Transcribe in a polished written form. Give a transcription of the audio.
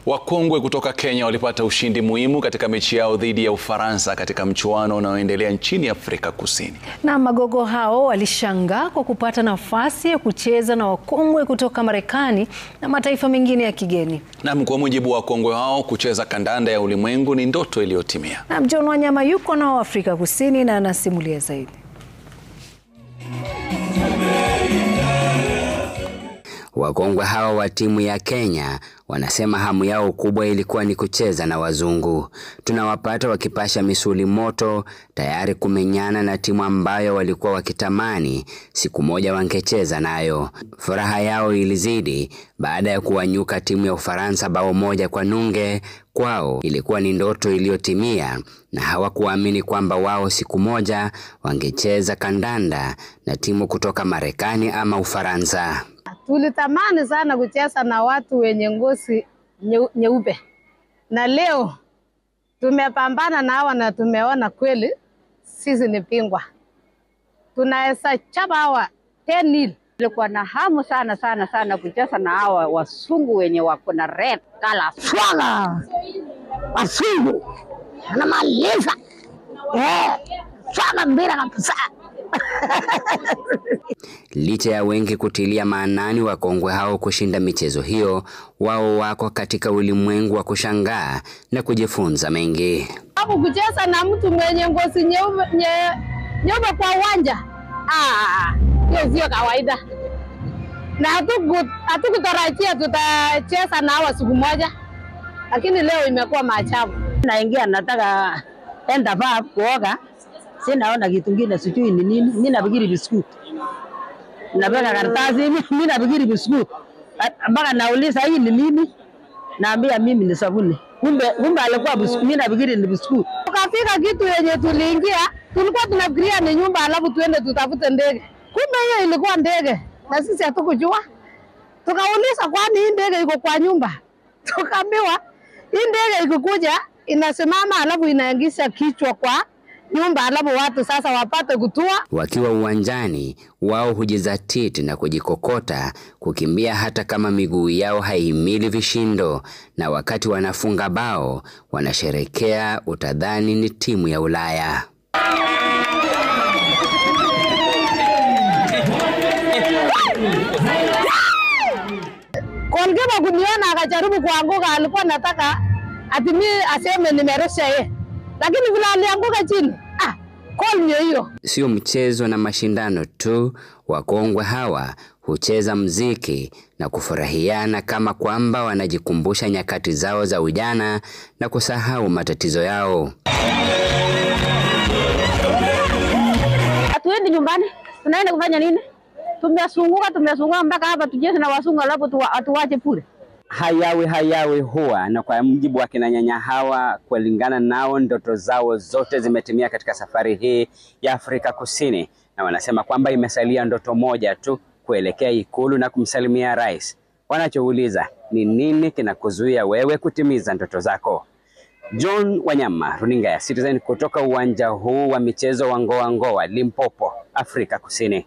Wakongwe kutoka Kenya walipata ushindi muhimu katika mechi yao dhidi ya Ufaransa katika mchuano unaoendelea nchini Afrika Kusini. Na magogo hao walishangaa kwa kupata nafasi ya kucheza na wakongwe kutoka Marekani na mataifa mengine ya kigeni. Na kwa mujibu wa wakongwe hao, kucheza kandanda ya ulimwengu ni ndoto iliyotimia. Na John Wanyama yuko nao Afrika Kusini na anasimulia zaidi. Wakongwe hawa wa timu ya Kenya wanasema hamu yao kubwa ilikuwa ni kucheza na wazungu. Tunawapata wakipasha misuli moto, tayari kumenyana na timu ambayo walikuwa wakitamani siku moja wangecheza nayo. Furaha yao ilizidi baada ya kuwanyuka timu ya Ufaransa bao 1-0. Kwao ilikuwa ni ndoto iliyotimia na hawakuamini kwamba wao siku moja wangecheza kandanda na timu kutoka Marekani ama Ufaransa. Tulitamani sana kucheza na watu wenye ngozi nyeupe. Na leo tumepambana na hawa na tumeona kweli sisi ni bingwa. Tunaweza chapa hawa 10-0. Nilikuwa na hamu sana kucheza na hawa wasungu wenye wako na red color. Swala! Wasungu! Anamaliza! Swala mbira kabisa! Licha ya wengi kutilia maanani wakongwe hao kushinda michezo hiyo, wao wako katika ulimwengu wa kushangaa na kujifunza mengi. Hapo kucheza na mtu mwenye ngozi nyeupe kwa uwanja, hiyo sio kawaida. Na hatukutarajia tutacheza na hawa siku moja, lakini leo imekuwa maajabu. Naingia nataka enda vaa kuoga. Sinaona kitu kingine sijui ni nini. Mimi nafikiri biskuti. Nabeka karatasi mimi nafikiri biskuti. Mpaka nauliza hii ni nini? Naambia mimi ni sabuni. Kumbe alikuwa biskuti. Mimi nafikiri ni biskuti. Tukafika kitu yenye tuliingia, tulikuwa tunafikiria ni nyumba alafu tuende tutafute ndege. Kumbe hiyo ilikuwa ndege. Na sisi hatukujua. Tukauliza kwani hii ndege iko kwa nyumba? Tukaambiwa hii ndege ikikuja inasimama alafu inaingisha kichwa kwa nyumba alafu watu sasa wapate kutua. Wakiwa uwanjani, wao hujizatiti na kujikokota kukimbia hata kama miguu yao haihimili vishindo, na wakati wanafunga bao wanasherekea utadhani ni timu ya Ulaya. Kolgeba kuniona akajaribu kuanguka, alikuwa nataka ati mimi aseme nimerusha yeye. Lakini vile alianguka chini, call hiyo. Sio mchezo na mashindano tu, wakongwe hawa hucheza mziki na kufurahiana kama kwamba wanajikumbusha nyakati zao za ujana na kusahau matatizo yao. Hatuendi nyumbani, tunaenda kufanya nini? Tumesunguka mpaka hapa tujeze na wasungu alafu atuwache pure. Hayawi huwa, na kwa mujibu wa kina nyanya hawa, kulingana nao ndoto zao zote zimetimia katika safari hii ya Afrika Kusini, na wanasema kwamba imesalia ndoto moja tu, kuelekea ikulu na kumsalimia rais. Wanachouliza ni nini kinakuzuia wewe kutimiza ndoto zako? John Wanyama, runinga ya Citizen kutoka uwanja huu wa michezo wa Ngoa Limpopo, Afrika Kusini.